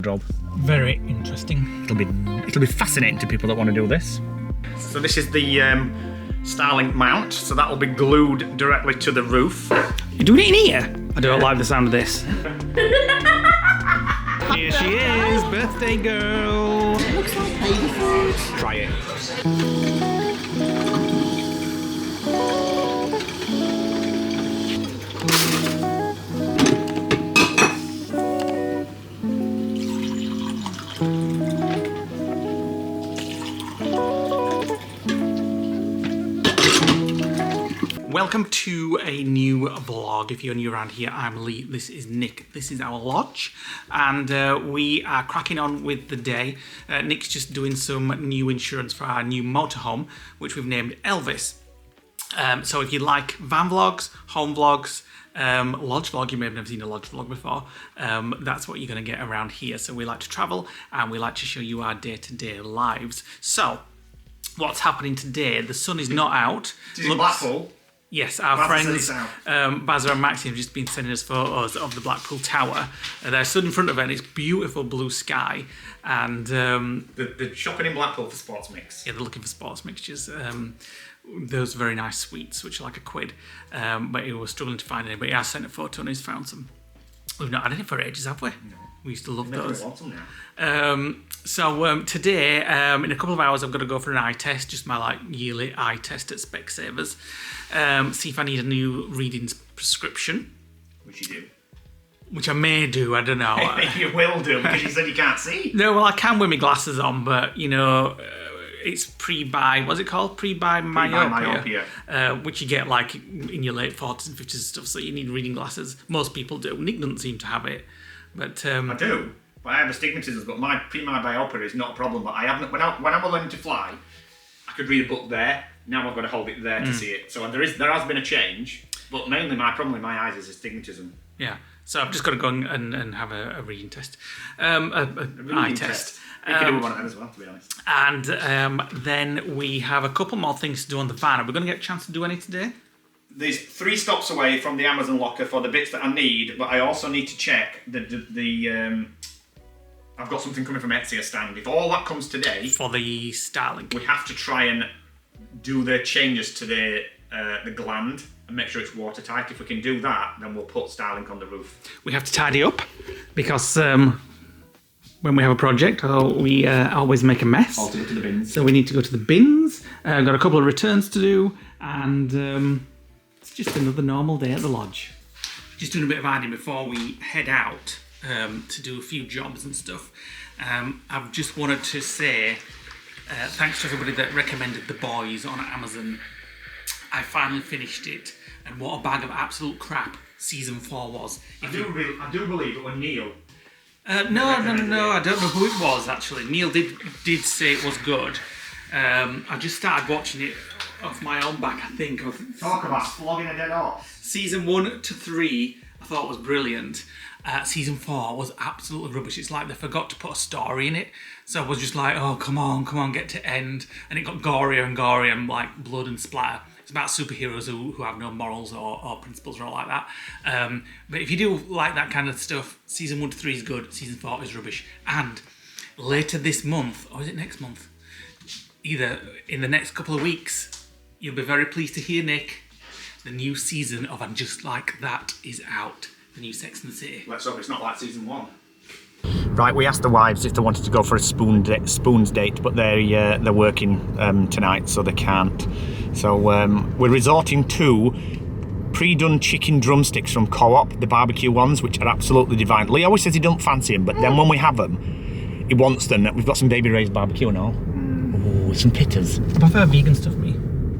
job. Very interesting. It'll be fascinating to people that want to do this. So this is the Starlink mount. So that will be glued directly to the roof. You're doing it in here? I don't like the sound of this. Here she is, birthday girl. It looks like baby food. Try it. Welcome to a new vlog. If you're new around here, I'm Lee, this is Nick, this is our lodge, and we are cracking on with the day. Nick's just doing some new insurance for our new motorhome, which we've named Elvis. So if you like van vlogs, home vlogs, lodge vlog, you may have never seen a lodge vlog before, that's what you're going to get around here. So we like to travel and we like to show you our day-to-day lives. So what's happening today? The sun is not out. It is in Blackpool. Yes, our friends Bazza and Maxie have just been sending us photos of the Blackpool Tower. They're stood in front of it and it's beautiful blue sky. And they're shopping in Blackpool for sports mix. Yeah, they're looking for sports mixtures. Those very nice sweets, which are like £1. But he was struggling to find any. But he has sent a photo and he's found some. We've not had any for ages, have we? No. We used to love those. So today, in a couple of hours, I'm going to go for an eye test, just my yearly eye test at Specsavers. See if I need a new reading prescription. Which you do. Which I may do, I don't know. You will do, because you said you can't see. No, well, I can with my glasses on, but, you know, it's pre-buy, what's it called? Pre-buy myopia. Which you get, in your late 40s and 50s and stuff, so you need reading glasses. Most people do. Nick doesn't seem to have it. But I do, but I have astigmatism. But my myopia is not a problem. But I haven't. When I'm learning to fly, I could read a book there. Now I've got to hold it there to see it. So there has been a change. But mainly my problem with my eyes is astigmatism. Yeah. So I've just got to go and have a reading test, eye test. You can do one of them as well, to be honest. And then we have a couple more things to do on the van. Are we going to get a chance to do any today? There's 3 stops away from the Amazon locker for the bits that I need, but I also need to check I've got something coming from Etsy, a stand. If all that comes today... For the Starlink. We have to try and do the changes to the gland and make sure it's watertight. If we can do that, then we'll put Starlink on the roof. We have to tidy up, because when we have a project, we always make a mess. All to go to the bins. So we need to go to the bins. I've got a couple of returns to do, and... it's just another normal day at the lodge. Just doing a bit of ironing before we head out to do a few jobs and stuff. I've just wanted to say thanks to everybody that recommended The Boys on Amazon. I finally finished it, and what a bag of absolute crap season 4 was. I do believe it was Neil. No, I don't know who it was actually. Neil did say it was good. I just started watching it off my own back, I think. Talk about flogging a dead horse. Season 1 to 3 I thought was brilliant. Season 4 was absolutely rubbish. It's like they forgot to put a story in it. So I was just like, oh, come on, get to end. And it got gorier and gorier and blood and splatter. It's about superheroes who have no morals or principles or all like that. But if you do like that kind of stuff, season 1 to 3 is good. Season 4 is rubbish. And later this month, or is it next month? Either in the next couple of weeks, you'll be very pleased to hear, Nick, the new season of And Just Like That is out. The new Sex and the City. Let's hope it's not like season 1. Right, we asked the wives if they wanted to go for a spoons date, but they're working tonight, so they can't. So we're resorting to pre-done chicken drumsticks from Co-op, the barbecue ones, which are absolutely divine. Lee always says he don't fancy them, but then when we have them, he wants them. We've got some baby raised barbecue and all. Oh, some pittas. I prefer vegan stuff, me.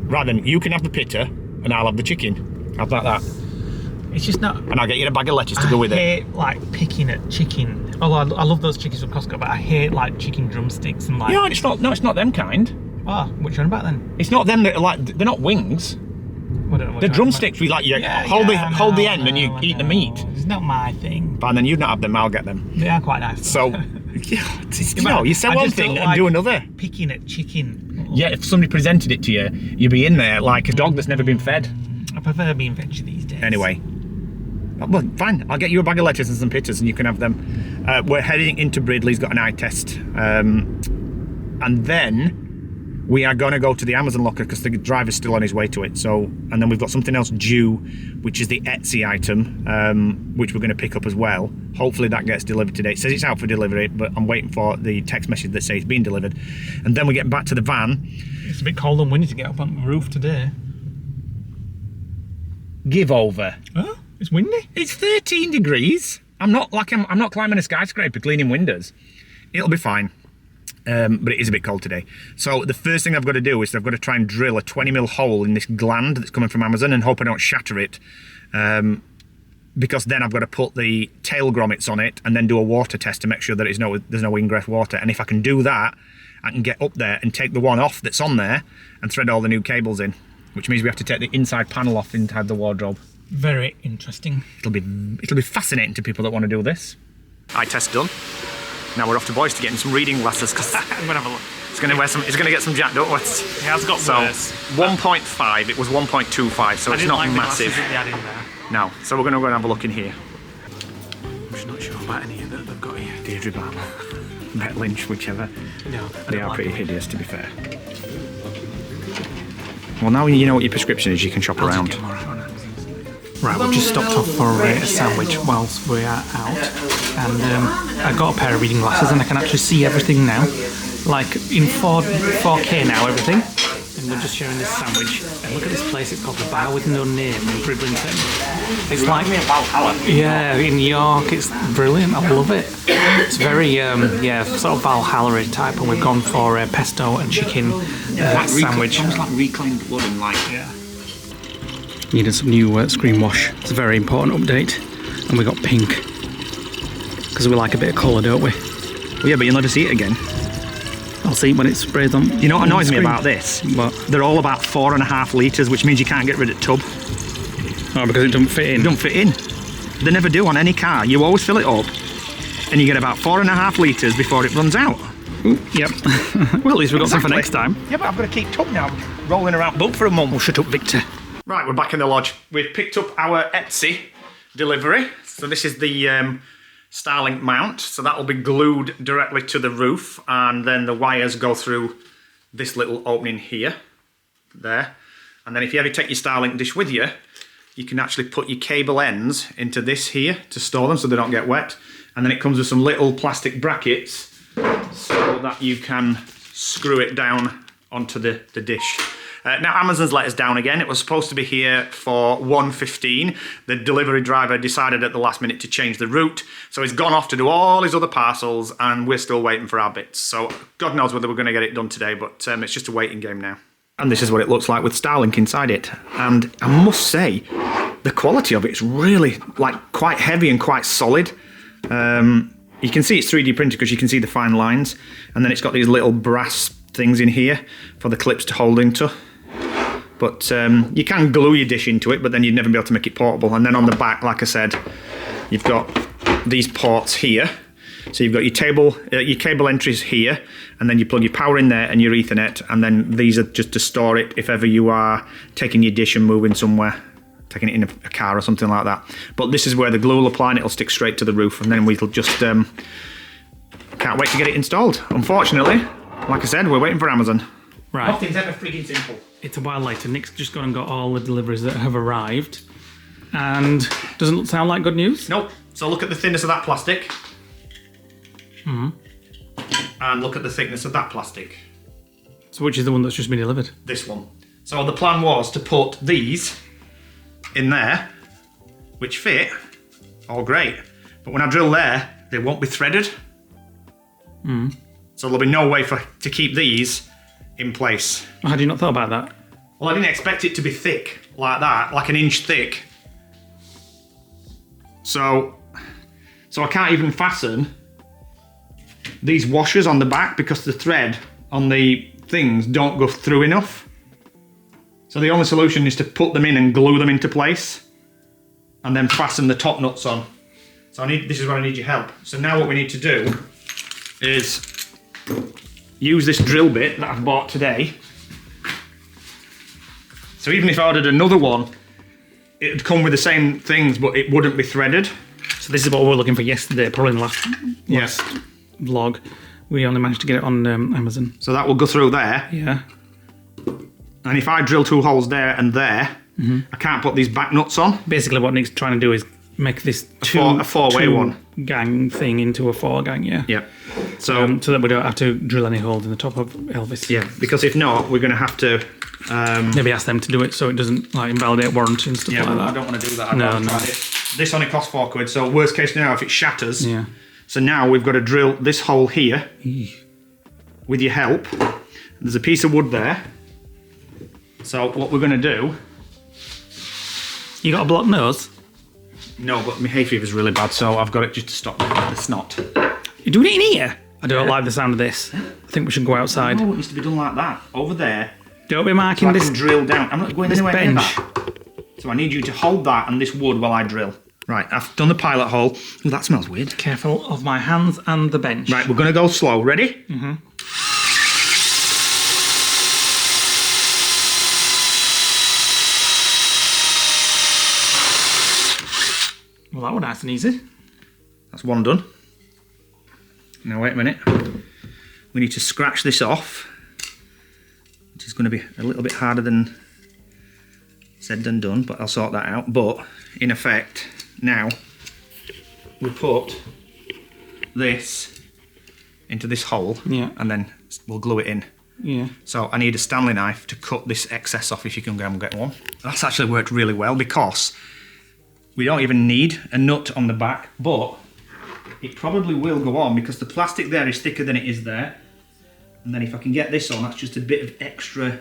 Right then, you can have the pitta and I'll have the chicken. How about that? It's just not... And I'll get you a bag of lettuce to go with it. I hate, picking at chicken. Although I love those chickens from Costco, but I hate, chicken drumsticks and, No, it's not them kind. Oh, which one about then? It's not them that are they're not wings. The drumsticks, hold the end and you eat the meat. It's not my thing. But then you'd not have them, I'll get them. They are quite nice. So, you say one thing and do another. Picking at chicken. Yeah, if somebody presented it to you, you'd be in there like a dog that's never been fed. I prefer being veggie these days. Anyway, Well, fine. I'll get you a bag of lettuce and some pitters and you can have them. We're heading into Bridley's got an eye test. And then we are going to go to the Amazon locker because the driver's still on his way to it. So, and then we've got something else due, which is the Etsy item, which we're going to pick up as well. Hopefully that gets delivered today. It says it's out for delivery, but I'm waiting for the text message that says it's been delivered. And then we get back to the van. It's a bit cold and windy to get up on the roof today. Give over. Oh, it's windy. It's 13 degrees. I'm not climbing a skyscraper cleaning windows. It'll be fine. But it is a bit cold today. So the first thing I've got to do is I've got to try and drill a 20mm hole in this gland that's coming from Amazon and hope I don't shatter it. Because then I've got to put the tail grommets on it and then do a water test to make sure that there's no ingress water. And if I can do that, I can get up there and take the one off that's on there and thread all the new cables in, which means we have to take the inside panel off inside the wardrobe. Very interesting. It'll be fascinating to people that want to do this. Eye test done. Now we're off to Boys to get him some reading glasses because I'm gonna have a look. He's gonna get some Jack Duckworths. He has got worse. 1.5. It was 1.25, so it's not massive. That they had in there. No, so we're gonna go and have a look in here. I'm just not sure about any that they've got here. Deirdre Barber, Bet Lynch, whichever. No, They are pretty hideous, to be fair. Well, now you know what your prescription is, you can shop around. Right, we've just stopped off for a sandwich whilst we are out, and I got a pair of reading glasses and I can actually see everything now, like in 4K now, everything. And we're just sharing this sandwich. And look at this place, it's called The Bar With No Name in Bridlington. It's like, yeah, in York, it's brilliant, I love it. It's very, sort of Valhalla type, and we've gone for a pesto and chicken sandwich. Almost like reclaimed wood and like... Yeah. Needed some new screen wash. It's a very important update. And we got pink. Because we like a bit of colour, don't we? Well, yeah, but you'll never see it again. I'll see when it sprays on. You know what annoys me about this? What? They're all about 4.5 litres, which means you can't get rid of tub. Oh, because it doesn't fit in? It doesn't fit in. They never do on any car. You always fill it up and you get about 4.5 litres before it runs out. Ooh, yep. Well, at least we've got some for next time. Yeah, but I've got to keep tub now. Rolling around boat for a month. We'll shut up, Victor. Right, we're back in the lodge. We've picked up our Etsy delivery. So this is the Starlink mount. So that will be glued directly to the roof, and then the wires go through this little opening here, there. And then if you ever take your Starlink dish with you, you can actually put your cable ends into this here to store them so they don't get wet. And then it comes with some little plastic brackets so that you can screw it down onto the dish. Now Amazon's let us down again. It was supposed to be here for 1:15. The delivery driver decided at the last minute to change the route, so he's gone off to do all his other parcels, and we're still waiting for our bits. So God knows whether we're going to get it done today, but it's just a waiting game now. And this is what it looks like with Starlink inside it. And I must say, the quality of it is really quite heavy and quite solid. You can see it's 3D printed because you can see the fine lines, and then it's got these little brass things in here for the clips to hold into. But you can glue your dish into it, but then you'd never be able to make it portable. And then on the back, like I said, you've got these ports here. So you've got your cable entries here, and then you plug your power in there and your Ethernet, and then these are just to store it if ever you are taking your dish and moving somewhere, taking it in a car or something like that. But this is where the glue will apply, and it'll stick straight to the roof, and then we'll just can't wait to get it installed. Unfortunately, like I said, we're waiting for Amazon. Right. Nothing's ever freaking simple. It's a while later. Nick's just gone and got all the deliveries that have arrived. And doesn't sound like good news? Nope. So look at the thinness of that plastic. Mm-hmm. And look at the thickness of that plastic. So which is the one that's just been delivered? This one. So the plan was to put these in there, which fit, all great. But when I drill there, they won't be threaded. Mm. So there'll be no way to keep these in place. How do you not thought about that? Well, I didn't expect it to be thick like that, like an inch thick. So I can't even fasten these washers on the back because the thread on the things don't go through enough. So the only solution is to put them in and glue them into place and then fasten the top nuts on. So this is where I need your help. So now what we need to do is use this drill bit that I've bought today. So even if I ordered another one it'd come with the same things, but it wouldn't be threaded. So this is what we were looking for yesterday, probably in the last vlog. We only managed to get it on Amazon. So that will go through there. Yeah. And if I drill 2 holes there and there, I can't put these back nuts on. Basically what Nick's trying to do is make this a four-way one gang thing into a 4-gang, yeah. Yeah. So that we don't have to drill any holes in the top of Elvis. Yeah, because if not, we're going to have to... maybe ask them to do it so it doesn't like invalidate warranty and stuff like that. I don't want to do that. No. This only costs £4, so worst case now if it shatters. Yeah. So now we've got to drill this hole here with your help. There's a piece of wood there. So what we're going to do... You got a blocked nose? No, but my hay fever's really bad, so I've got it just to stop the snot. You're doing it in here? I don't like the sound of this. I think we should go outside. Oh, it needs to be done like that. Over there. Don't be marking So I this. can drill down. I'm not going this anywhere near bench. that. So I need you to hold that and this wood while I drill. Right, I've done the pilot hole. Oh, that smells weird. Careful of my hands and the bench. Right, we're going to go slow. Ready? Mm-hmm. Well, that was nice and easy. That's one done. Now wait a minute. We need to scratch this off, which is going to be a little bit harder than said than done, but I'll sort that out. But in effect, now we put this into this hole, and then we'll glue it in. Yeah. So I need a Stanley knife to cut this excess off if you can go and get one. That's actually worked really well because we don't even need a nut on the back, but it probably will go on because the plastic there is thicker than it is there. And then if I can get this on, that's just a bit of extra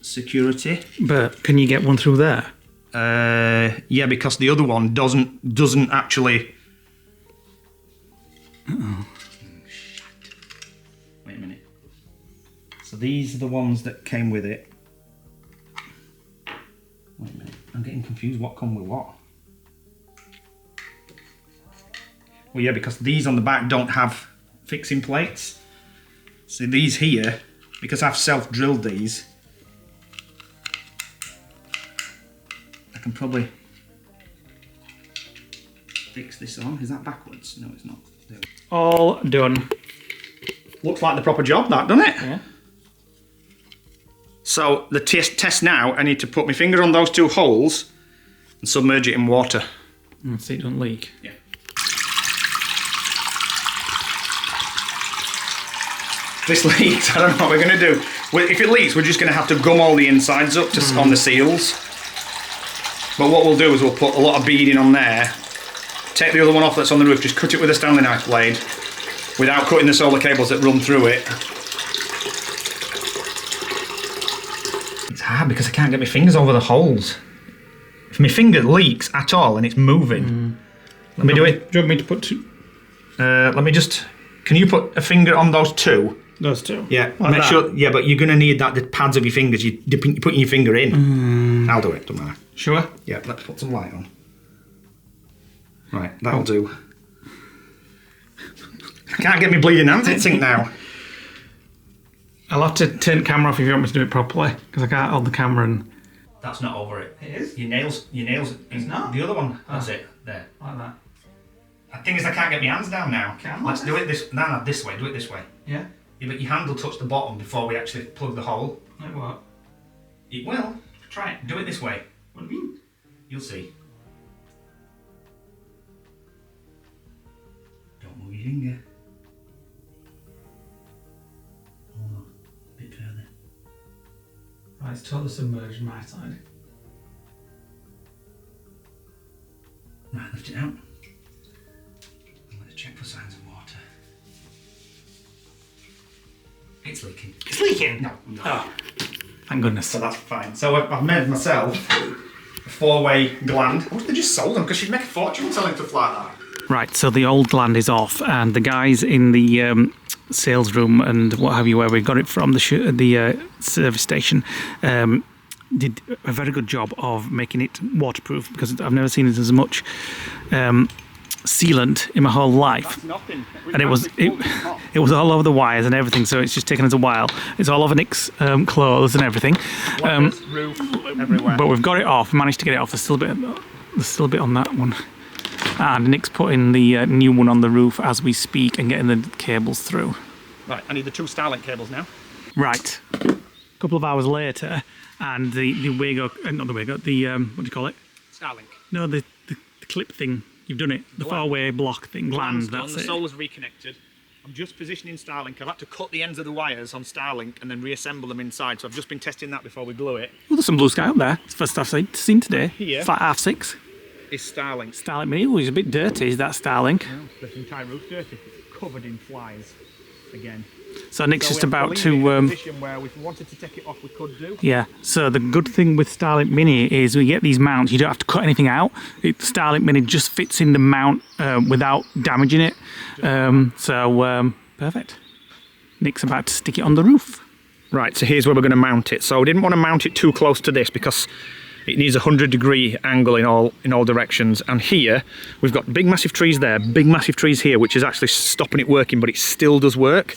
security. But can you get one through there? Yeah, because the other one doesn't actually... Uh-oh. Shit. Wait a minute. So these are the ones that came with it. Wait a minute. I'm getting confused what come with what. Well, yeah, because these on the back don't have fixing plates. So these here, because I've self-drilled these, I can probably fix this on. Is that backwards? No, it's not. There we go. All done. Looks like the proper job, that, doesn't it? Yeah. So the test now, I need to put my finger on those 2 holes and submerge it in water. So it don't leak. Yeah. This leaks, I don't know what we're going to do. If it leaks, we're just going to have to gum all the insides up on the seals. But what we'll do is we'll put a lot of beading on there, take the other one off that's on the roof, just cut it with a Stanley knife blade without cutting the solar cables that run through it. It's hard because I can't get my fingers over the holes. If my finger leaks at all and it's moving, let me do it. Do you want me to put 2? Let me just... Can you put a finger on those 2? Those 2? Yeah, Like make that? sure. Yeah, but you're going to need the pads of your fingers. You're putting your finger in. I'll do it, don't matter. Sure? Yeah, let's put some light on. Right, that'll do. I can't get me bleeding hands in sync now. I'll have to turn the camera off if you want me to do it properly, because I can't hold the camera and... That's not over it. It is? Your nails. It's not? The other one. That's it. There. Like that. The thing is, I can't get my hands down now. Let's do it this. No, this way. Do it this way. Yeah? Yeah, but your hand will touch the bottom before we actually plug the hole. Like what? It will. Try it. Do it this way. What do you mean? You'll see. Don't move your finger. Hold on. A bit further. Right, it's totally submerged my side. Right, lift it out. Let's check for signs of water. It's leaking. It's leaking? No. Oh, thank goodness. So that's fine. So I've made myself a 4-way gland. I wish they just sold them because you'd make a fortune selling stuff like that. Right, so the old gland is off, and the guys in the sales room and what have you, where we got it from, the service station, did a very good job of making it waterproof, because I've never seen it as much sealant in my whole life. Nothing. And it was all over the wires and everything, so it's just taken us a while. It's all over Nick's clothes and everything. Roof, everywhere. But we've got it off, managed to get it off. There's still a bit on that one. And Nick's putting the new one on the roof as we speak and getting the cables through. Right, I need the 2 Starlink cables now. Right. A couple of hours later, and the Wago, not the Wago, the, what do you call it? Starlink. No, the clip thing. You've done it. The far-away block thing. Gland, that's The it. solar's reconnected. I'm just positioning Starlink. I've had to cut the ends of the wires on Starlink and then reassemble them inside. So I've just been testing that before we glue it. Oh, there's some blue sky up there. It's the first I've seen today. Here. It's like 5:30. It's Starlink. Starlink Mini. Oh, he's a bit dirty. Is that Starlink? No, the entire roof dirty. Covered in flies again. So Nick's just about to position where if we wanted to take it off, we could do. Yeah. So the good thing with Starlink Mini is we get these mounts. You don't have to cut anything out. Starlink Mini just fits in the mount without damaging it. Perfect. Nick's about to stick it on the roof. Right. So here's where we're going to mount it. So I didn't want to mount it too close to this because it needs a 100-degree angle in all directions. And here we've got big massive trees there, big massive trees here, which is actually stopping it working, but it still does work.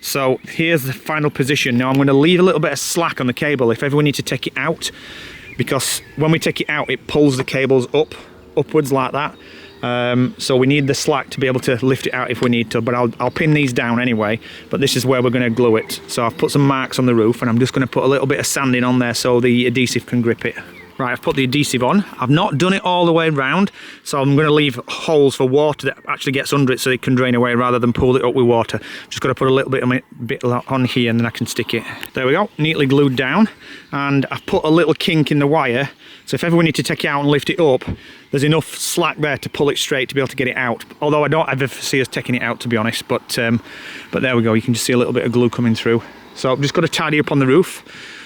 So here's the final position. Now I'm going to leave a little bit of slack on the cable if ever we need to take it out, because when we take it out it pulls the cables upwards like that. So we need the slack to be able to lift it out if we need to, but I'll pin these down anyway. But this is where we're going to glue it. So I've put some marks on the roof and I'm just going to put a little bit of sanding on there so the adhesive can grip it. Right, I've put the adhesive on. I've not done it all the way round, so I'm going to leave holes for water that actually gets under it so it can drain away rather than pull it up with water. Just got to put a little bit on here and then I can stick it. There we go, neatly glued down. And I've put a little kink in the wire, so if ever we need to take it out and lift it up, there's enough slack there to pull it straight to be able to get it out. Although I don't ever see us taking it out, to be honest, but there we go, you can just see a little bit of glue coming through. So I've just got to tidy up on the roof,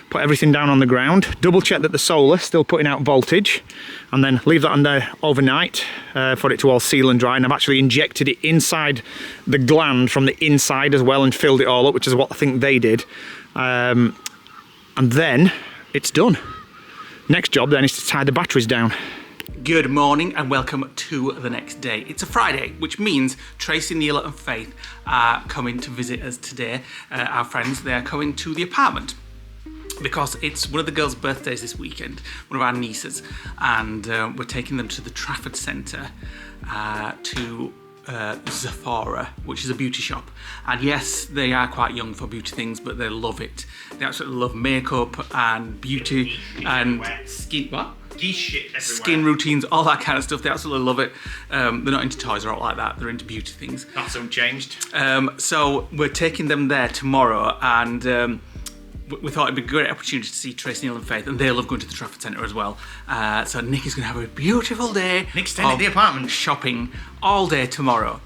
put everything down on the ground, double check that the solar still putting out voltage, and then leave that on there overnight for it to all seal and dry. And I've actually injected it inside the gland from the inside as well and filled it all up, which is what I think they did. And then it's done. Next job then is to tie the batteries down. Good morning and welcome to the next day. It's a Friday, which means Tracy, Neil and Faith are coming to visit us today. Our friends, they are coming to the apartment because it's one of the girls' birthdays this weekend, one of our nieces, and we're taking them to the Trafford Centre to Sephora, which is a beauty shop. And yes, they are quite young for beauty things, but they love it. They absolutely love makeup and beauty and skin. What? Skin routines, all that kind of stuff. They absolutely love it. They're not into toys or all like that. They're into beauty things. That's unchanged. So we're taking them there tomorrow, and we thought it'd be a great opportunity to see Tracy, Neil and Faith, and they love going to the Trafford Centre as well. So Nick is going to have a beautiful day. Nick's staying at the apartment. Shopping all day tomorrow.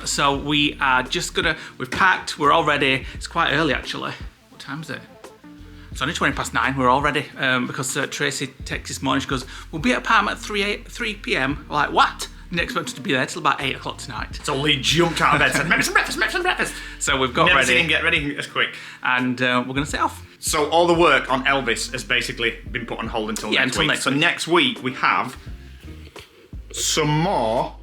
So we are just gonna, we've packed, we're all ready. It's quite early actually. What time is it? It's only 9:20. We're all ready because Tracy texted this morning. She goes, "We'll be at apartment at 3 p.m. We're like, what? Didn't expect us to be there till about 8 o'clock tonight. So Lee jumped out of bed and said, make some breakfast. So we've got Never ready. seen him get ready as quick. And we're going to set off. So all the work on Elvis has basically been put on hold until next week. So next week we have some more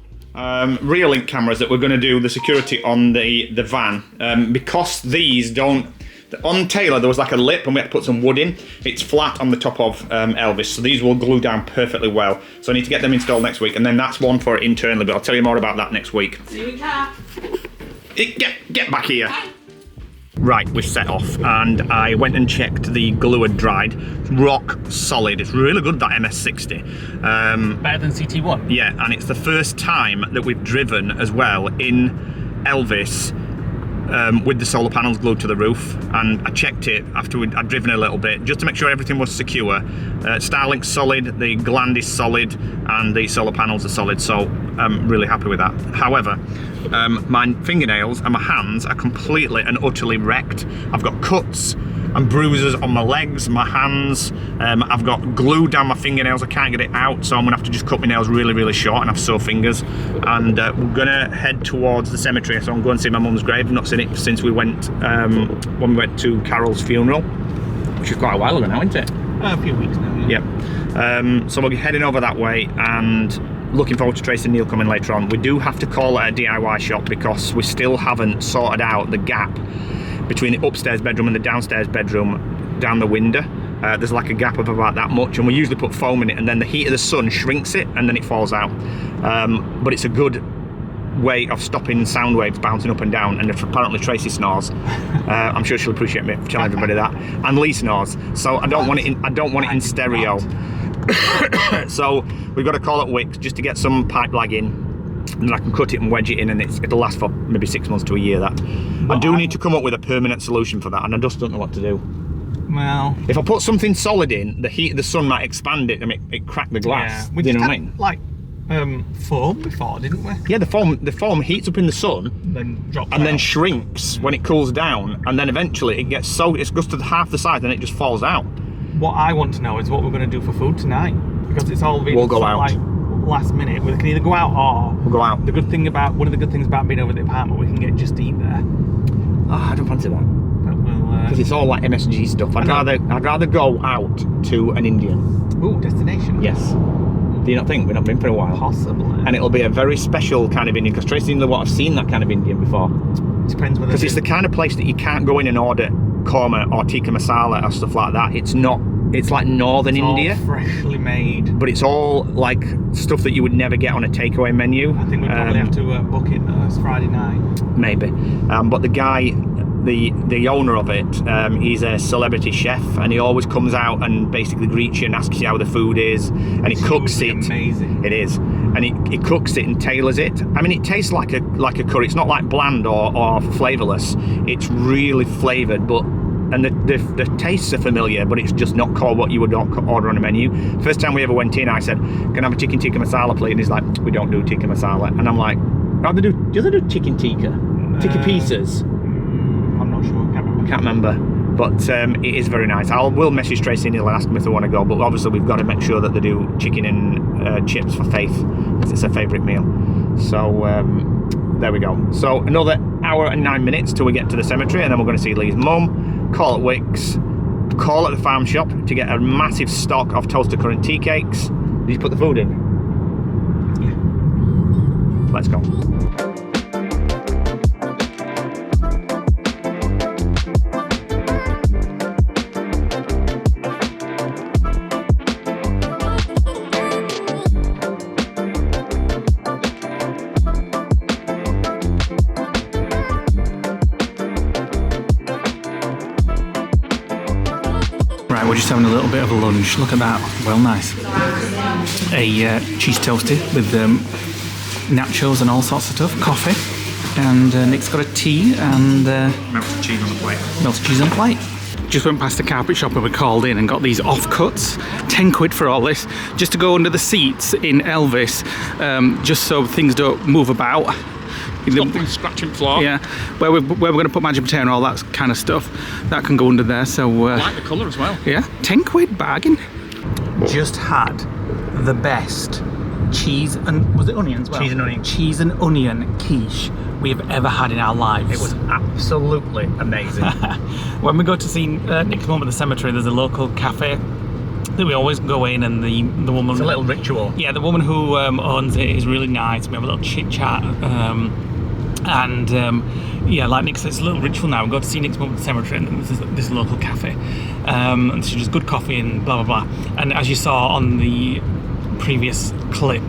rear link cameras that we're going to do the security on the van. Because these don't... On Taylor there was like a lip and we had to put some wood in. It's flat on the top of Elvis, so these will glue down perfectly well. So I need to get them installed next week, and then that's one for internally, but I'll tell you more about that next week. See you in car. Get back here. Right, we've set off and I went and checked the glue had dried. Rock solid. It's really good, that MS60. Better than CT1? Yeah, and it's the first time that we've driven as well in Elvis with the solar panels glued to the roof, and I checked it after I'd driven a little bit just to make sure everything was secure. Starlink's solid, the gland is solid, and the solar panels are solid, so I'm really happy with that. However, my fingernails and my hands are completely and utterly wrecked. I've got cuts and bruises on my legs, my hands. I've got glue down my fingernails. I can't get it out, so I'm gonna have to just cut my nails really, really short and have sore fingers. And we're gonna head towards the cemetery, so I'm going to see my mum's grave. I've not seen it since we went when we went to Carol's funeral, which is quite a while ago now, isn't it? A few weeks now. Yeah. So we'll be heading over that way, and looking forward to Tracy and Neil coming later on. We do have to call it a DIY shop because we still haven't sorted out the gap between the upstairs bedroom and the downstairs bedroom down the window. There's like a gap of about that much, and we usually put foam in it, and then the heat of the sun shrinks it and then it falls out. But it's a good way of stopping sound waves bouncing up and down, and if apparently Tracy snores, I'm sure she'll appreciate me telling everybody that, and Lee snores, so I don't want it in stereo. So we've got to call it Wicks just to get some pipe lag in, and then I can cut it and wedge it in, and it'll last for maybe 6 months to a year. That I do need to come up with a permanent solution for that, and I just don't know what to do. Well, if I put something solid in, the heat of the sun might expand it and it crack the glass. Yeah. We you know just what I mean? Like foam before, didn't we? Yeah, the foam heats up in the sun, then drops and out. then shrinks when it cools down, and then eventually it goes to half the size, and it just falls out. What I want to know is what we're going to do for food tonight, because it's all been We'll go out. like last minute. We can either go out or We'll go out. one of the good things about being over at the apartment, we can get just eat there. Oh, I don't fancy that. But we'll Because it's all like MSG stuff. I'd rather go out to an Indian. ooh, destination. Yes. Do you not think? We've not been for a while. Possibly. And it'll be a very special kind of Indian, because Tracy and Lee have seen that kind of Indian before. Depends whether Because it's the kind of place that you can't go in and order korma or tikka masala or stuff like that. It's not. It's like northern India, all freshly made. but it's all like stuff that you would never get on a takeaway menu. I think we probably have to book it this Friday night. Maybe. But the guy, the owner of it, he's a celebrity chef, and he always comes out and basically greets you and asks you how the food is, and he cooks it. Amazing. It is, and he cooks it and tailors it. I mean, it tastes like a curry. It's not like bland or flavourless. It's really flavoured, and the tastes are familiar, but it's just not called what you would order on a menu. First time we ever went in, I said, "Can I have a chicken tikka masala, please?" And he's like, "We don't do tikka masala." And I'm like, do they do chicken tikka? Tikka pieces? I'm not sure. Can't remember. But it is very nice. We'll message Tracy and Neil and ask them if they want to go, but obviously we've got to make sure that they do chicken and chips for Faith, because it's her favourite meal. So there we go. So another hour and 9 minutes till we get to the cemetery, and then we're going to see Lee's mum, call at Wicks, call at the farm shop to get a massive stock of toaster currant tea cakes. Did you put the food in? Yeah. Let's go. Right, we're just having a little bit of a lunch. Look at that. Well, nice. A cheese toasty with nachos and all sorts of stuff. Coffee. And Nick's got a tea and Melted cheese on the plate. melted cheese on the plate. Just went past the carpet shop and we called in and got these offcuts. 10 quid for all this. Just to go under the seats in Elvis, just so things don't move about. Stopping scratching floor. Yeah, where we're going to put magic potato and all that kind of stuff, that can go under there. So I like the colour as well. yeah, 10 quid bargain. Just had the best cheese and was it onion as well? Cheese and onion. Cheese and onion quiche we have ever had in our lives. It was absolutely amazing. When we go to see Nick's mum at the cemetery, there's a local cafe that we always go in, and the woman. It's a little ritual. Yeah, the woman who owns it is really nice. We have a little chit chat. Yeah, like Nick said, it's a little ritual now. We go to see Nick's mum at the cemetery, and there's this local cafe, and she does good coffee and blah blah blah. And as you saw on the previous clip,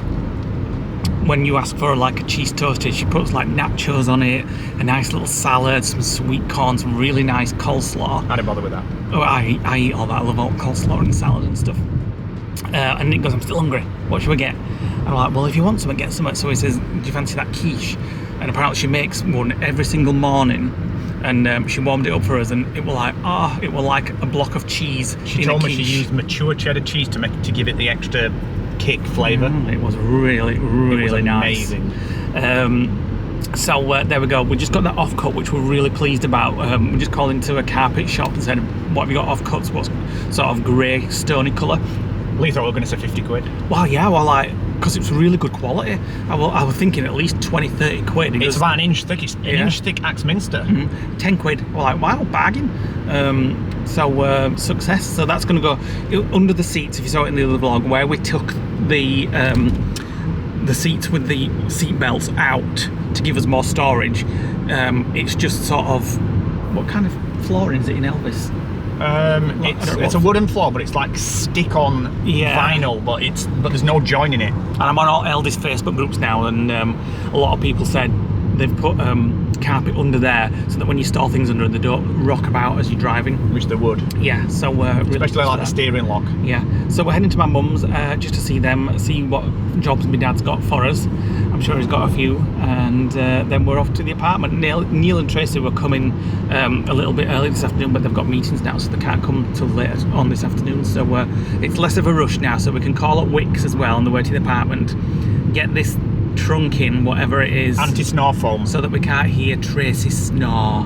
when you ask for like a cheese toasty, she puts like nachos on it, a nice little salad, some sweet corn, some really nice coleslaw. I didn't bother with that. Oh, I eat all that. I love all coleslaw and salad and stuff. And Nick goes, "I'm still hungry. What should we get?" I'm like, "Well, if you want something, get something." So he says, "Do you fancy that quiche?" And apparently she makes one every single morning, and she warmed it up for us, and it was like a block of cheese. She told me she used mature cheddar cheese to give it the extra kick flavour. It was really nice. Amazing. So there we go. We just got that offcut, which we're really pleased about. We just called into a carpet shop and said, "What have you got offcuts?" What's sort of grey, stony colour. We thought we were going to say 50 quid. Well, yeah, because it was really good quality. I was thinking at least 20-30 quid. It's about an inch thick. It's an inch thick Axminster. 10 quid. We're like, wow, bargain. Success. So that's going to go under the seats, if you saw it in the other vlog, where we took the the seats with the seat belts out to give us more storage. It's just sort of, what kind of flooring is it in Elvis? It's a wooden floor, but it's like stick-on vinyl, but there's no join in it. And I'm on all Elddis Facebook groups now, and a lot of people said they've put carpet under there so that when you store things under it, they don't rock about as you're driving. Which they would. Yeah, so especially like the steering lock. Yeah, so we're heading to my mum's just to see them, see what jobs my dad's got for us. I'm sure he's got a few, and then we're off to the apartment. Neil and Tracy were coming a little bit early this afternoon, but they've got meetings now, so they can't come till later on this afternoon. So it's less of a rush now, so we can call up Wicks as well on the way to the apartment, get this trunk in, whatever it is, anti-snore foam, so that we can't hear Tracy snore.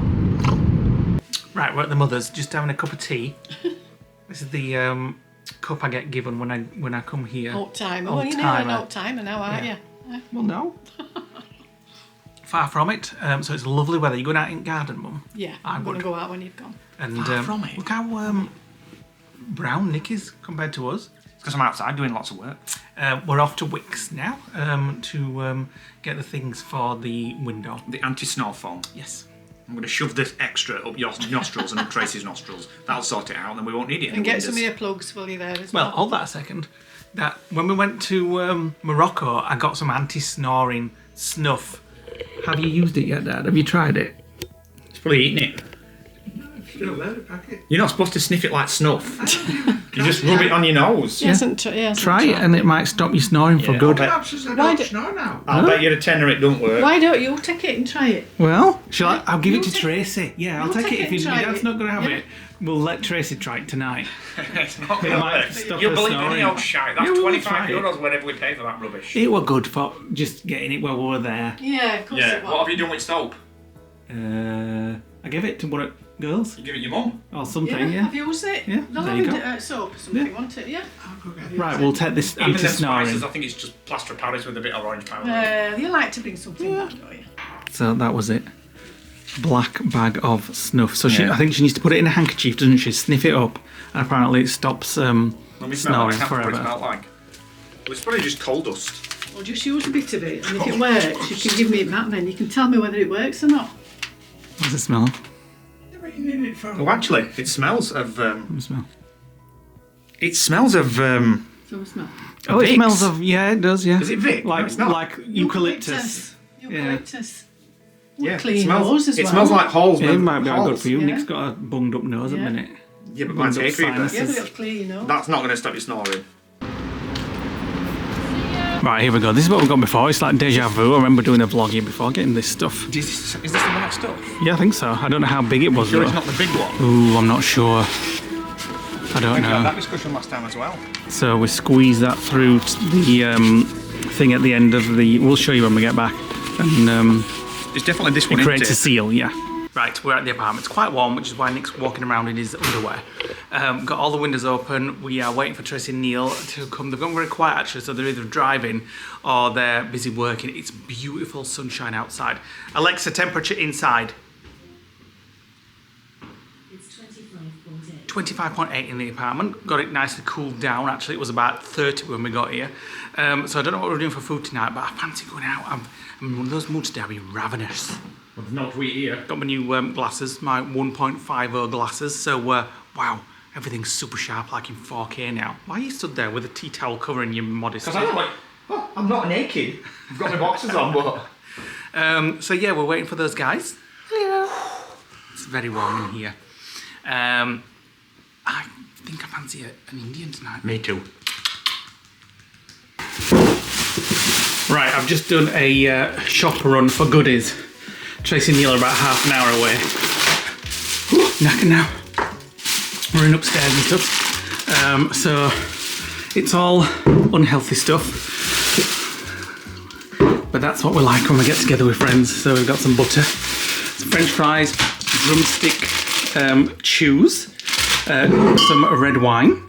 Right, we're at the mother's, just having a cup of tea. This is the cup I get given when I come here. Old timer. Well, you're nearly an old timer now, aren't you? Well, no. Far from it. So it's lovely weather. You going out in the garden, Mum? Yeah, I'm going to go out when you've gone. And far from it. Look how brown Nick is compared to us. It's because I'm outside doing lots of work. We're off to Wicks now to get the things for the window. The anti-snore foam. Yes. I'm going to shove this extra up your nostrils and up Tracy's nostrils. That'll sort it out, and then we won't need it. And get some earplugs while you're there as well. Well, hold that a second. That when we went to Morocco, I got some anti-snoring snuff. Have you used it yet, Dad? Have you tried it? It's probably eating it. You're not supposed to sniff it like snuff. You just rub it on your nose. Try it, and it might stop you snoring for good. I'll bet you a tenner it don't work. Why don't you take it and try it? Well, I'll give it to Tracy. Yeah, I'll take it. If my dad's not going to have it, we'll let Tracy try it tonight. It's not going to work. You'll believe any old shite. That's €25 whenever we pay for that rubbish. It were good for just getting it while we were there. Yeah, of course it was. What have you done with soap? I gave it to one of the girls. You give it your mum? Or something, yeah. Have you used it? Yeah, They'll there you go. have soap or something, won't it? Yeah. Right, we'll take this Even the anti-snoring. spices, I think it's just plaster of Paris with a bit of orange powder. You like to bring something back, don't you? So that was it. Black bag of snuff. So I think she needs to put it in a handkerchief, doesn't she? Sniff it up, and apparently it stops snoring forever. Well, it's probably just coal dust. Well, just use a bit of it, and if it works, you can give me it back then. You can tell me whether it works or not. What does it smell? Oh, actually, it smells of. Smell. It smells of. So smell. Oh, it smells of. Yeah, it does. Yeah. Is it Vic? Like No, it's not. like eucalyptus. Eucalyptus. Yeah, Clean nose as well. It smells like halls. Yeah, it might be good for you. Yeah. Nick's got a bunged up nose at the minute. Yeah, but mine's hay fever. Yeah, but it'll clear your nose. That's not going to stop you snoring. Right, here we go. This is what we've got before. It's like deja vu. I remember doing a vlog here before, getting this stuff. Is this the right stuff? Yeah, I think so. I don't know how big it was. Sure, though. it's not the big one. Ooh, I'm not sure. I don't We had know. that discussion last time as well. So we squeeze that through the thing at the end of the. We'll show you when we get back. And It's definitely this one. it creates a seal. Yeah. Right, we're at the apartment. It's quite warm, which is why Nick's walking around in his underwear. Got all the windows open. We are waiting for Tracy and Neil to come. They've gone very quiet actually, so they're either driving or they're busy working. It's beautiful sunshine outside. Alexa, temperature inside. It's 25.8. 25.8 in the apartment. Got it nicely cooled down. Actually, it was about 30 when we got here. So I don't know what we're doing for food tonight, but I fancy going out. I'm in one of those moods today. I'll be ravenous. Well, there's no tweet here. Got my new glasses, my 1.50 glasses. So, wow, everything's super sharp, like in 4K now. Why are you stood there with a tea towel covering your modesty? Because I'm like, oh, I'm not naked. I've got my boxers on, but... So yeah, we're waiting for those guys. Yeah. It's very warm in here. I think I fancy an Indian tonight. Me too. Right, I've just done a shop run for goodies. Tracy and Neil are about half an hour away. Whew, knackered now. We're in upstairs and stuff. So it's all unhealthy stuff. But that's what we like when we get together with friends. So we've got some butter, some French fries, drumstick chews, some red wine.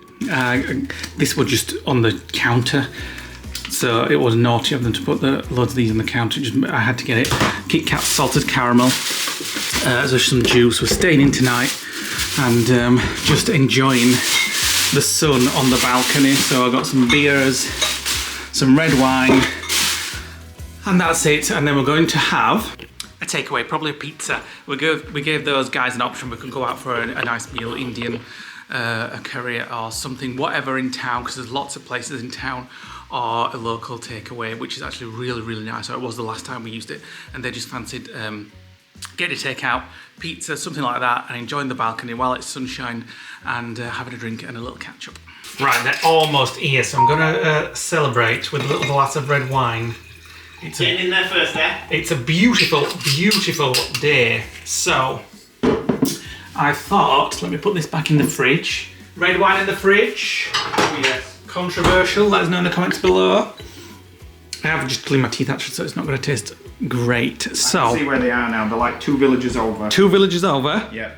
This was just on the counter. So it was naughty of them to put loads of these on the counter. I had to get it. Kit Kat salted caramel. There's some juice. We're staying in tonight and just enjoying the sun on the balcony. So I got some beers, some red wine, And that's it. And then we're going to have a takeaway, probably a pizza. We gave those guys an option. We could go out for a nice meal, Indian, a curry or something, whatever in town, because there's lots of places in town, or a local takeaway, which is actually really, really nice. Or it was the last time we used it, and they just fancied getting a takeout, pizza, something like that, and enjoying the balcony while it's sunshine, and having a drink and a little catch up. Right, they're almost here, so I'm gonna celebrate with a little glass of red wine. Getting in there first, there. It's a beautiful, beautiful day. So, I thought, let me put this back in the fridge. Red wine in the fridge. Oh yes. Controversial, let us know in the comments below. I have just cleaned my teeth actually, so it's not going to taste great. So, I can see where they are now. They're like 2 villages over. 2 villages over. Yeah.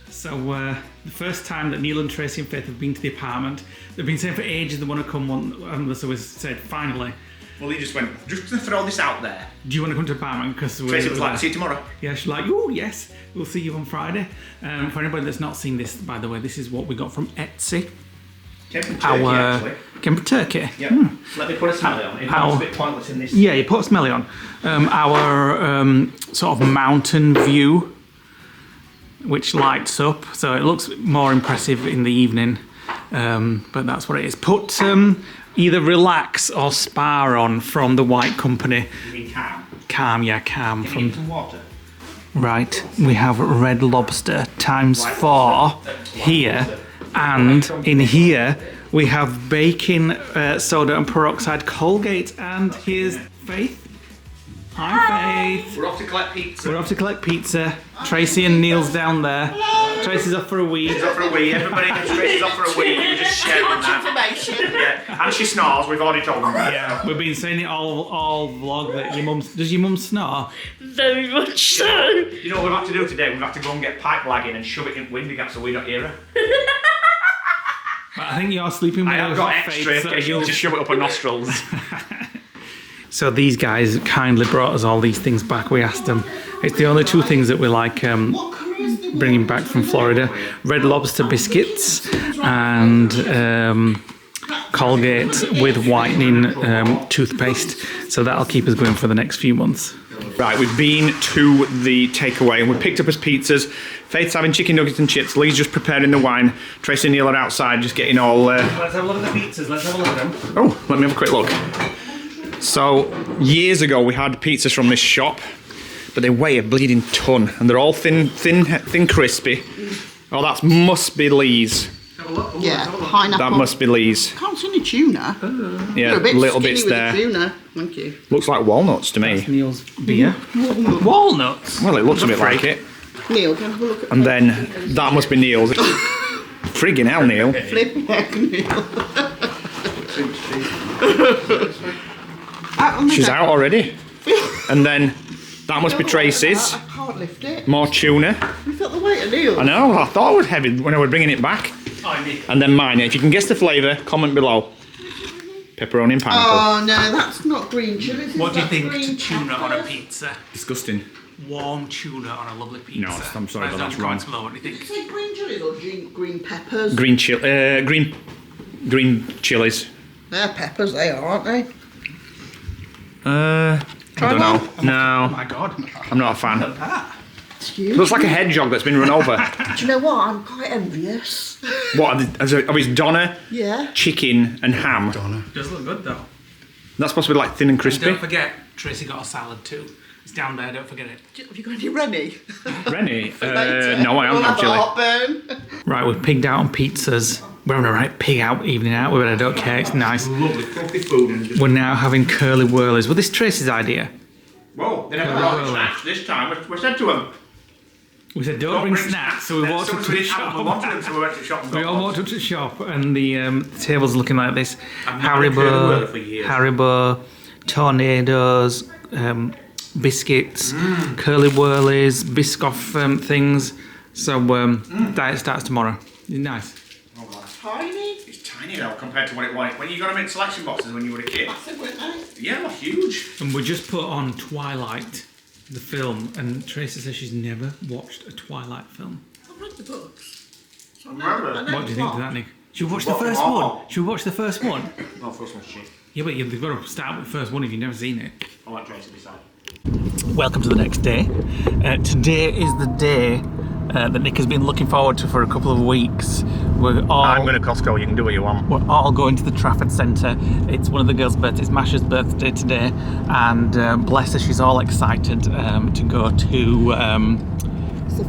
So, the first time that Neil and Tracy and Faith have been to the apartment, they've been saying for ages they want to come, and Melissa always said, finally. Well, he just went, just to throw this out there. Do you want to come to the apartment? Because Tracy was like, see you tomorrow. Yeah, she's like, oh yes, we'll see you on Friday. For anybody that's not seen this, by the way, this is what we got from Etsy. Came from Turkey, actually. Came from Turkey. Yeah. Let me put a smelly on. It's a bit pointless in this. Yeah, you put a smelly on. Our sort of mountain view, which lights up, so it looks more impressive in the evening. But that's what it is. Put either relax or spa on from the White Company. You mean calm? Calm, yeah, calm. Can you get some water? Right, we have Red Lobster ×4 here, and in here we have baking soda and peroxide Colgate, and here's Faith. Hi Faith. We're off to collect pizza. We're off to collect pizza. Tracy and Neil's down there. Tracy's off for a wee. She's off for a wee. Everybody knows Tracy's off for a wee. We're just sharing that. Information. Yeah, and she snores. We've already told them that. Yeah, we've been saying it all vlog that does your mum snore? Very much so. You know what we've had to do today? We've had to go and get pipe lagging and shove it in windy gap so we don't hear her. But I think you're sleeping with I have got Faith, extra, so you'll just shove it up her nostrils. So these guys kindly brought us all these things back. We asked them. It's the only 2 things that we like bringing back from Florida. Red Lobster biscuits and Colgate with whitening toothpaste. So that'll keep us going for the next few months. Right, we've been to the takeaway and we picked up his pizzas. Faith's having chicken nuggets and chips. Lee's just preparing the wine. Tracy and Neil are outside just getting all... Let's have a look at the pizzas. Let's have a look at them. Oh, let me have a quick look. So, years ago we had pizzas from this shop, but they weigh a bleeding ton, and they're all thin, crispy. Oh, that must be Lee's. Yeah, pineapple. That must be Lee's. Can't see any tuna. Yeah, You're a bit little skinny bits with there. The tuna. Thank you. Looks like walnuts to me. Neil's beer. Walnuts? Well, it looks a bit like it. Neil, can I have a look at And then that must be Neil's. Friggin' hell, Neil. Flipping heck, Neil. She's out already. And then that must be Tracy's. I can't lift it. More tuna. You felt the weight of Neil. I know, I thought it was heavy when I was bringing it back. And then mine. If you can guess the flavour, comment below. Pepperoni and pineapple. Oh no, that's not green chili. What do you think to tuna on a pizza? Disgusting. Warm tuna on a lovely pizza. No, I'm sorry, but that's wrong. What do you think? Did you say green chilies or green peppers? Green chilies. They're peppers, they are, aren't they? I don't know. Oh No, my god. I'm not a fan. Excuse Looks like a hedgehog that's been run over. Do you know what? I'm quite envious. What, of his doner, Yeah. chicken and ham? Does look good though. That's supposed to be like thin and And crispy. don't forget, Tracy got a salad too. It's down there, don't forget it. Have you got any Rennie? Rennie? Later. No, I haven't We'll have actually. a heartburn. Right, we've pigged out on pizzas. We're on a right pig out evening out, but I don't care, it's nice. Lovely fluffy food. And We're now having curly whirlies. Well, this Tracy's idea. whoa, they never brought snacks this time. We said to them. We said don't bring snacks, so we walked up to the shop. We wanted them, so we went to the shop and We got all walked up to the shop, and the table's looking like this: I've not had a curly whirly for years. Haribo, tornadoes, biscuits, curly whirlies, Biscoff things. So diet starts tomorrow. Nice. Tiny. It's tiny though compared to what it was. When you got them in selection boxes when you were a kid. Massive, weren't they? Yeah, they're huge. And we just put on Twilight, the film, and Tracy says she's never watched a Twilight film. I've read the books. So I Remember? I know What do you think of that, Nick? Should we watch the Watch them first all. one? Should we watch the first one? Oh, first one's shit. Yeah, but you've got to start with the first one if you've never seen it. I'll let Tracy decide. Welcome to the next day. Today is the day that Nick has been looking forward to for a couple of weeks. I'm going to Costco, you can do what you want. We're all going to the Trafford Centre. It's one of the girls' birthdays, it's Masha's birthday today, and bless her, she's all excited to go to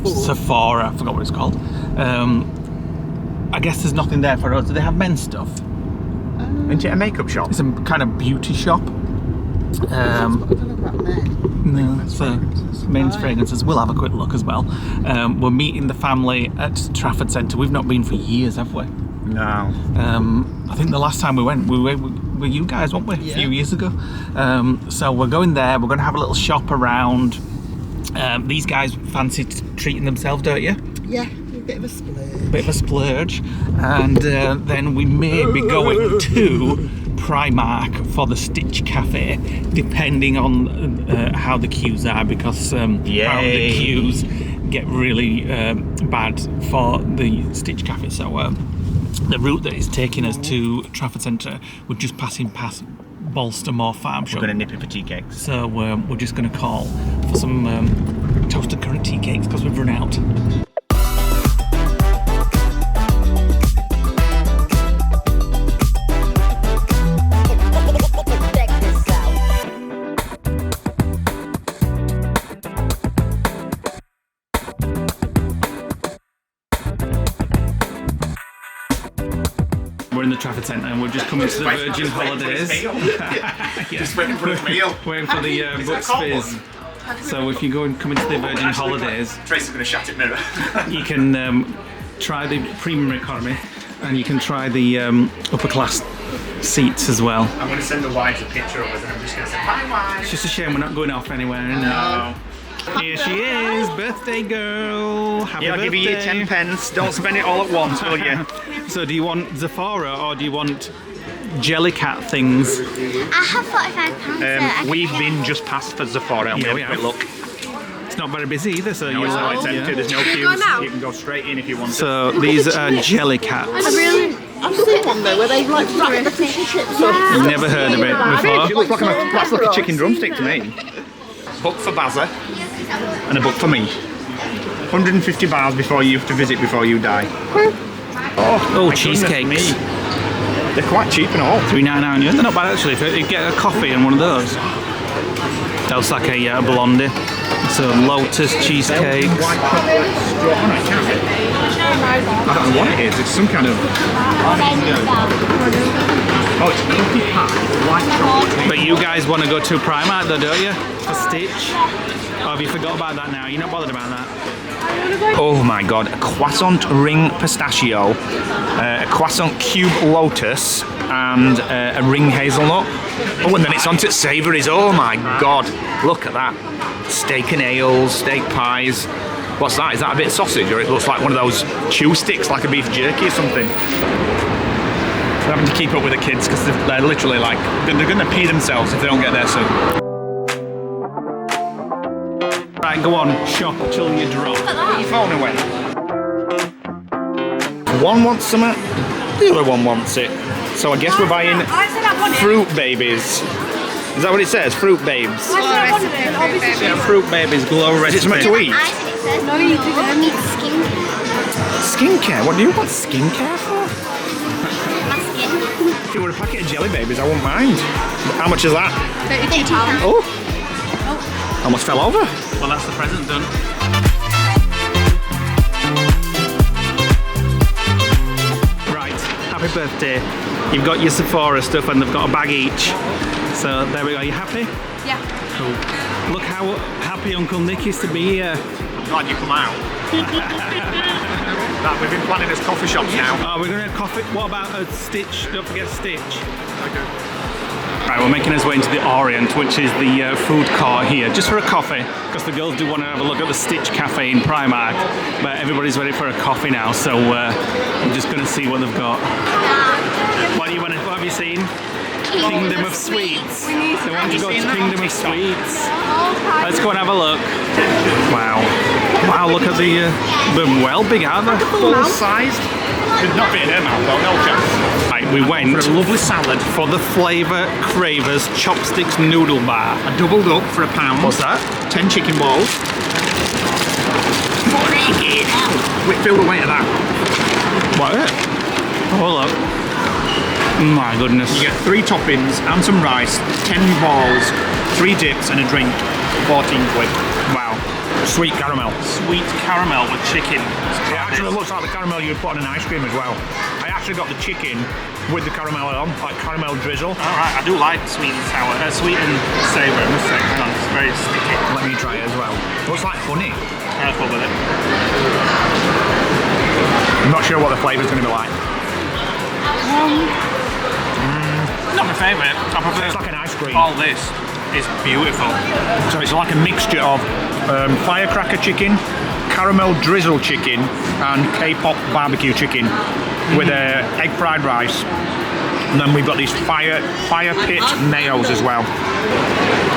Sephora, I forgot what it's called. I guess there's nothing there for us. Do they have men's stuff? Isn't it a makeup shop? It's a kind of beauty shop. I don't know about men. No, it's men's fragrances. We'll have a quick look as well. We're meeting the family at Trafford Centre. We've not been for years, have we? No. I think the last time we went, we were you guys, weren't we? Yeah. A few years ago. So we're going there. We're going to have a little shop around. These guys fancy treating themselves, don't you? Yeah, a bit of a splurge. Bit of a splurge. And then we may be going to Primark for the Stitch Cafe, depending on how the queues are, because apparently the queues get really bad for the Stitch Cafe. So the route that is taking us to Trafford Centre, we're just passing past Balstamore Farm Shop. We're going to nip in for tea cakes. So we're just going to call for some toasted currant tea cakes because we've run out. We're in the Trafford Centre and we're just coming to the Virgin Holidays. Just waiting for his meal. Waiting for the Bucks Fizz. So if you go and come into the Virgin Holidays, Tracy's going to shut it mirror. you can try the premium economy and you can try the upper class seats as well. I'm going to send the wives a picture of us and I'm just going to say bye bye. It's just a shame we're not going off anywhere. No. Here she is, birthday girl. Happy birthday. I'll give you your 10 pence. Don't spend it all at once, will you? So do you want Sephora or do you want Jellycat things? I have £45. We've been just past for Sephora and we have a quick look. It's not very busy either, so No, it's empty. There's no queues. You can go straight in if you want to. So these are Jellycats. I've seen one though where they like wrap the fish and chips on. Never heard of it before. It looks like a chicken drumstick to me. Book for Bazza and a book for me. 150 bars before you have to visit before you die. Oh, cheesecakes. They're quite cheap and all. $3.99. They're not bad actually. If you get a coffee and one of those. That looks like a blondie. So lotus cheesecakes. White chocolate straw. Oh, no, it can't be. I don't know what it is. It's some kind of. Oh, it's cookie pie. White chocolate. But you guys want to go to Primark though, don't you? For Stitch? Or have you forgot about that now? You're not bothered about that? Oh my god, a croissant ring pistachio, a croissant cube lotus, and a ring hazelnut. Oh, and then it's on to savouries. Oh my god, look at that. Steak and ales, steak pies. What's that? Is that a bit of sausage, or it looks like one of those chew sticks, like a beef jerky or something? We're having to keep up with the kids because they're literally like, they're going to pee themselves if they don't get there soon. Right, go on, shop till you drop. Put your phone away. One wants something, the other one wants it. So I guess we're buying fruit babies. Is that what it says? Fruit babes. Yeah, fruit babies, glow recipe. Is it something to eat? No, you didn't. Need skincare. Skincare? What do you want skincare for? My skin. If it were a packet of jelly babies, I wouldn't mind. How much is that? £32. Oh! Almost fell over. Well, that's the present done. Right, happy birthday. You've got your Sephora stuff and they've got a bag each. So there we go. Are you happy? Yeah. Cool. Look how happy Uncle Nick is to be here. I'm glad you come out. Right, we've been planning as coffee shops now. Oh, we're going to have coffee. What about a Stitch? Don't forget Stitch. Okay. Right, we're making our way into the Orient, which is the food court here, just for a coffee, because the girls do want to have a look at the Stitch Cafe in Primark, but everybody's ready for a coffee now, so I'm just going to see what they've got. What have you seen? Kingdom of Sweets. They want to go to Kingdom of Sweets. Let's go and have a look. Wow. Wow, look at they're well big, aren't they? Full-sized. Should not be in her mouth though, no chance. Right, we went For a lovely salad. for the Flavour Cravers Chopsticks Noodle Bar. I doubled up for £1. What's that? 10 chicken balls. We feel the weight of that. What is it? Hold up. My goodness. You get 3 toppings and some rice, 10 balls, 3 dips and a drink. 14 quid. Wow. Sweet caramel. Sweet caramel with chicken. It actually looks like the caramel you would put on an ice cream as well. I actually got the chicken with the caramel on, like caramel drizzle. Alright, I do like sweet and sour, sweet and savoury, I must say. It's very sticky. Let me try it as well. Looks like honey. Careful with it. I'm not sure what the flavour's going to be like. Not my favourite. I prefer It's like an ice cream. all this. It's beautiful. So it's like a mixture of firecracker chicken, caramel drizzle chicken, and K-pop barbecue chicken with egg fried rice. And then we've got these fire pit mayos as well.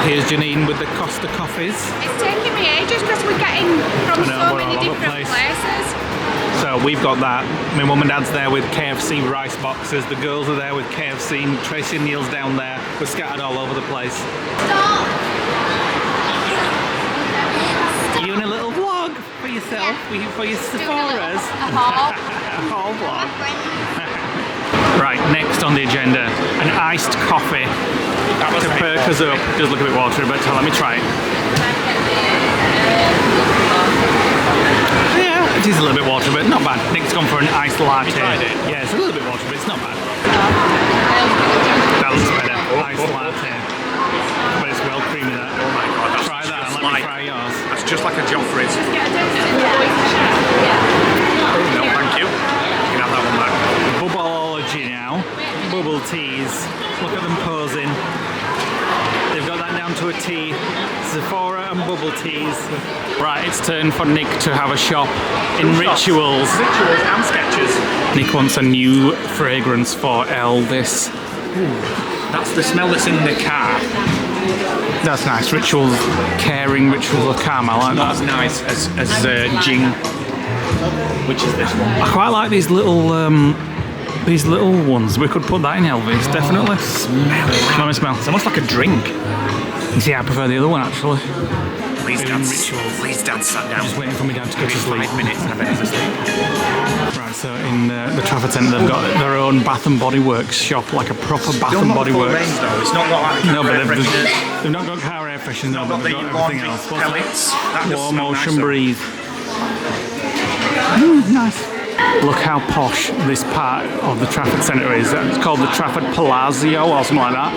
Here's Janine with the Costa coffees. It's taking me ages because we're getting from I know, so we're many all over the different place. places. So we've got that. My mum and dad's there with KFC rice boxes. The girls are there with KFC. And Tracy and Neil's down there. We're scattered all over the place. You in a little vlog for yourself, for your Sephora's? A haul. A whole vlog. Right, next on the agenda, an iced coffee to perk us up. It does look a bit watery, but let me try it. Yeah, it is a little bit watery, but not bad. Nick's gone for an iced latte. tried it? Yeah, it's a little bit watery, but it's not bad. That looks better. Iced latte. But it's well creamy, that. Oh my god, that's Try that and let like, me try yours. That's just like a Joffrey's. No, thank you. You can have that one back. Bubbleology now. Bubble teas. Look at them posing. They've got that down to a T. Sephora and bubble teas. Right, it's turn for Nick to have a shop in Rituals. Rituals and Skechers. Nick wants a new fragrance for Elvis. That's the smell that's in the car. That's nice. Rituals, caring rituals of calm. I like Not as that. nice as Jing. Which is this one? I quite like these little ones. We could put that in Elvis, definitely. Let me smell. It's almost like a drink. You see, I prefer the other one actually. Please, In Dad. Rituals. Please, Dad, sat down. Just waiting for me dad to go to sleep. 5 minutes and I bet he's asleep. Right, so in the Trafford Centre they've got their own Bath and Body Works shop, like a proper Bath and Body Works. though. It's not got like No, but air fresheners. they've not got car air fresheners, no, but Got they've the got everything laundry else. What's pellets. That that? does Warm smell Ocean nice, Breeze. Nice. Look how posh this part of the Trafford Centre is. It's called the Trafford Palazzo or something like that.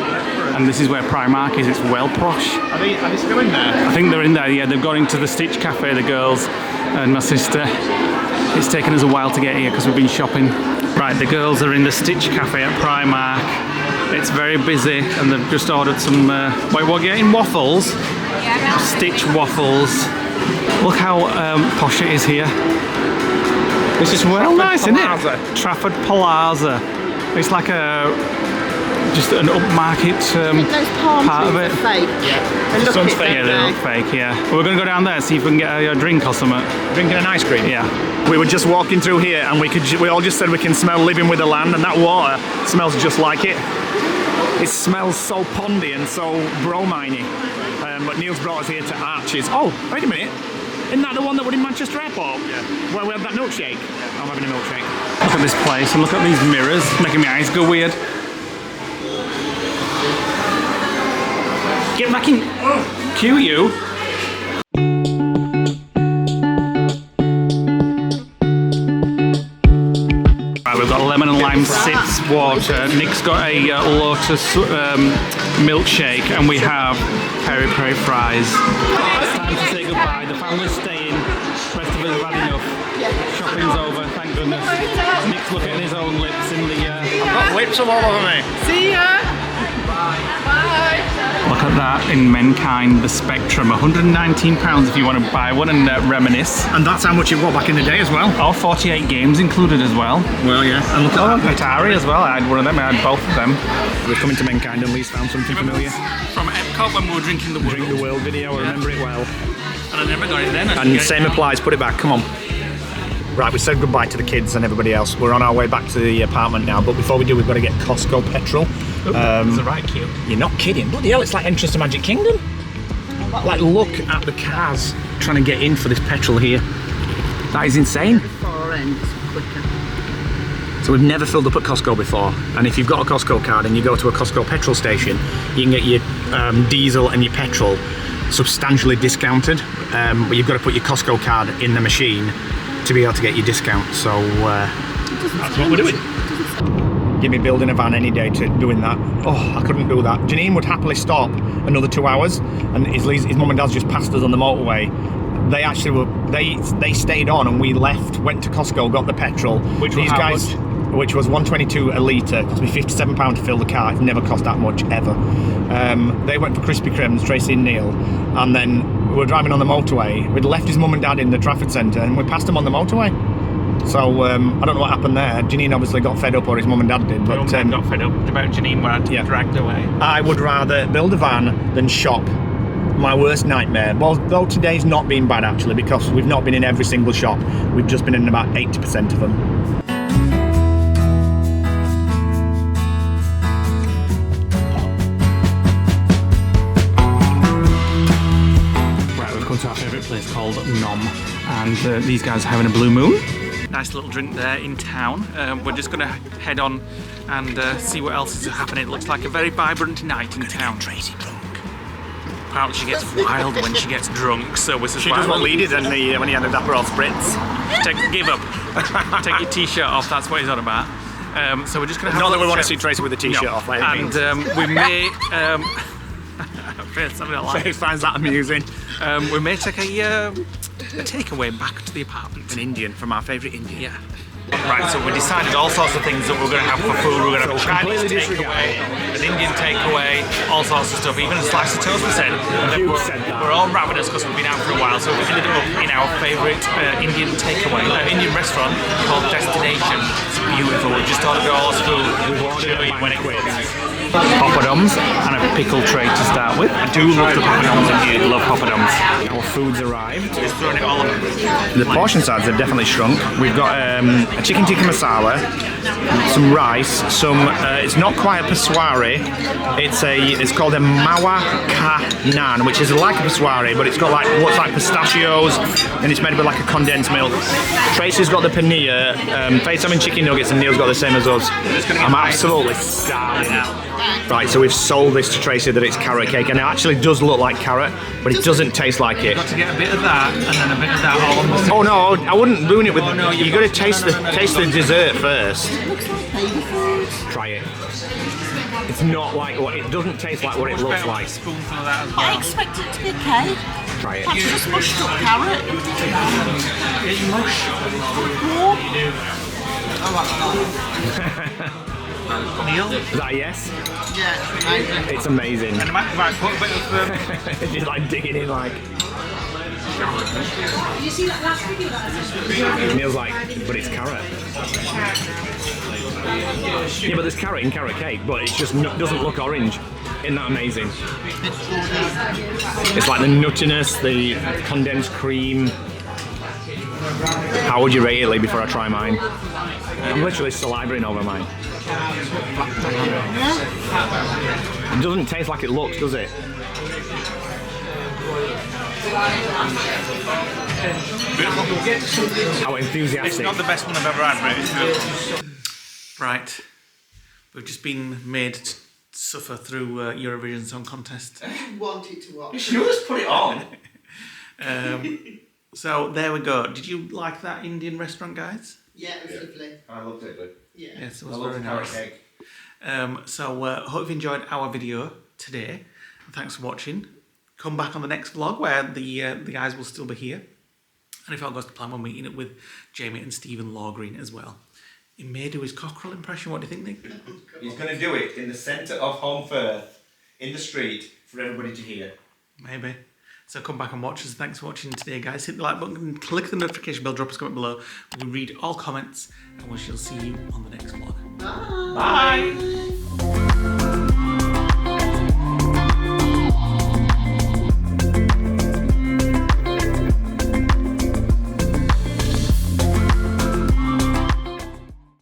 And this is where Primark is. It's well posh. Are they still in there? I think they're in there, yeah. They've gone into the Stitch Cafe, the girls and my sister. It's taken us a while to get here because we've been shopping. Right, the girls are in the Stitch Cafe at Primark. It's very busy and they've just ordered some, wait, what are you getting? Waffles? Yeah, Stitch waffles. Look how posh it is here. This is Well, nice, isn't Palazzo. it? Trafford Palazzo. It's like just an upmarket Those palm part of trees it. are fake. They look sun's it, fake. Yeah, don't they they? look fake, yeah. Well, we're going to go down there and see if we can get a drink or something. Drinking an ice cream. Yeah. We were just walking through here and we all just said we can smell living with the land, and that water smells just like it. It smells so pondy and so bromine-y. But Neil's brought us here to Arches. Oh, wait a minute. Isn't that the one that was in Manchester Airport? Yeah. Where we had that milkshake? I'm having a milkshake. Look at this place and look at these mirrors, making my eyes go weird. Get back in. Cue you. Right, we've got lemon and lime sips water. Nick's got a lotus milkshake, and we have peri peri fries. It's time to say goodbye. The family's staying. The rest of us have had enough. Shopping's over, thank goodness. Nick's looking at his own lips in the. Got lips all over me. See ya. Bye. Look at that in Mankind, the Spectrum. £119 if you want to buy one and reminisce. And that's how much it was back in the day as well. Oh, 48 games included as well. Well, yeah. And look Oh, at that. Atari as well. I had one of them. I had both of them. We're coming to Mankind and Lee's found something familiar. From Epcot when we were drinking the world. Drink the World video, I remember it well. And I never got it then. And same applies, put it back, come on. Right, we said goodbye to the kids and everybody else. We're on our way back to the apartment now, but before we do, we've got to get Costco petrol. It's a right queue. You're not kidding. Bloody hell, it's like entrance to Magic Kingdom. Like, look at the cars trying to get in for this petrol here. That is insane. Far end, it's quicker. So we've never filled up at Costco before, and if you've got a Costco card and you go to a Costco petrol station, you can get your diesel and your petrol substantially discounted, but you've got to put your Costco card in the machine to be able to get your discount. So that's what we're doing. Give me building a van any day to doing that. Oh, I couldn't do that. Janine would happily stop another 2 hours, and his mum and dad's just passed us on the motorway. They actually were, they stayed on and we left, went to Costco, got the petrol. Which was $1.22 a litre, cost me £57 to fill the car. It's never cost that much ever. They went for Krispy Kremes, Tracy and Neil, and then we were driving on the motorway. We'd left his mum and dad in the Trafford Centre and we passed them on the motorway. So I don't know what happened there. Janine obviously got fed up, or his mum and dad did. But got fed up about Janine were dragged away. I would rather build a van than shop. My worst nightmare. Well, though today's not been bad actually, because we've not been in every single shop. We've just been in about 80% of them. Right, we've come to our favourite place called Nom, and these guys are having a blue moon. Nice little drink there in town. We're just going to head on and see what else is happening. It looks like a very vibrant night in town. Tracy drunk. Apparently she gets wild when she gets drunk, so we're She does what Lee did when he had a Aperol Spritz. Give up. Take your t-shirt off, that's what he's on about. So we're just going to have Not that we want to see Tracy with a t-shirt off. Like and we may... He finds that amusing. We may take a takeaway back to the apartment. An Indian from our favourite Indian. Yeah. Right, so we decided all sorts of things that we're going to have for food. We're going to have a Chinese takeaway, an Indian takeaway, all sorts of stuff, even a slice of toast, we said. We're all ravenous because we've been out for a while, so we ended up in our favourite Indian takeaway, Indian restaurant called Destination. It's beautiful. We just ordered all this food when it comes. Poppadoms and a pickle tray to start with. I do love the poppadoms and you love poppadoms. Our food's arrived. Just throwing it all over. The portion size have definitely shrunk. We've got a chicken tikka masala, some rice, it's not quite a paswari. It's called a mawa ka naan, which is like a paswari, but it's got what's like pistachios, and it's made with like a condensed milk. Tracy's got the paneer, Faith's having chicken nuggets, and Neil's got the same as us. I'm absolutely starving now. Right, so we've sold this to Tracy that it's carrot cake, and it actually does look like carrot, but it doesn't taste like it. You've got to get a bit of that and then a bit of that all on the same. Oh no, I wouldn't ruin it with. You've got to taste the dessert first. Try it. It's not like what it doesn't taste like what it looks like. A spoonful of that as well. I expect it to be a cake. Try it. That's just mushed up carrot. Neil? Is that a yes? Yeah, It's amazing. And I might put a bit of Just like digging in like. Did you see that last video that I sent? Neil's like, but it's carrot. Yeah, but there's carrot in carrot cake, but it just doesn't look orange. Isn't that amazing? It's like the nuttiness, the condensed cream. How would you rate it, Lee, before I try mine? I'm literally salivating over mine. It doesn't taste like it looks, does it? How enthusiastic. It's not the best one I've ever had, but it's good. Right. We've just been made to suffer through Eurovision Song Contest. I wanted to watch. You should just put it on. So there we go. Did you like that Indian restaurant, guys? Yeah, it was lovely. I loved it. Yeah. Yes, it was very nice. Hope you've enjoyed our video today. Thanks for watching. Come back on the next vlog where the guys will still be here. And if all goes to plan, we're meeting up with Jamie and Stephen Lawgreen as well. He may do his cockerel impression. What do you think, Nick? He's going to do it in the centre of Home Firth, in the street, for everybody to hear. Maybe. So come back and watch us. Thanks for watching today, guys. Hit the like button, click the notification bell, drop us a comment below. We read all comments, and we shall see you on the next vlog. Bye. Bye.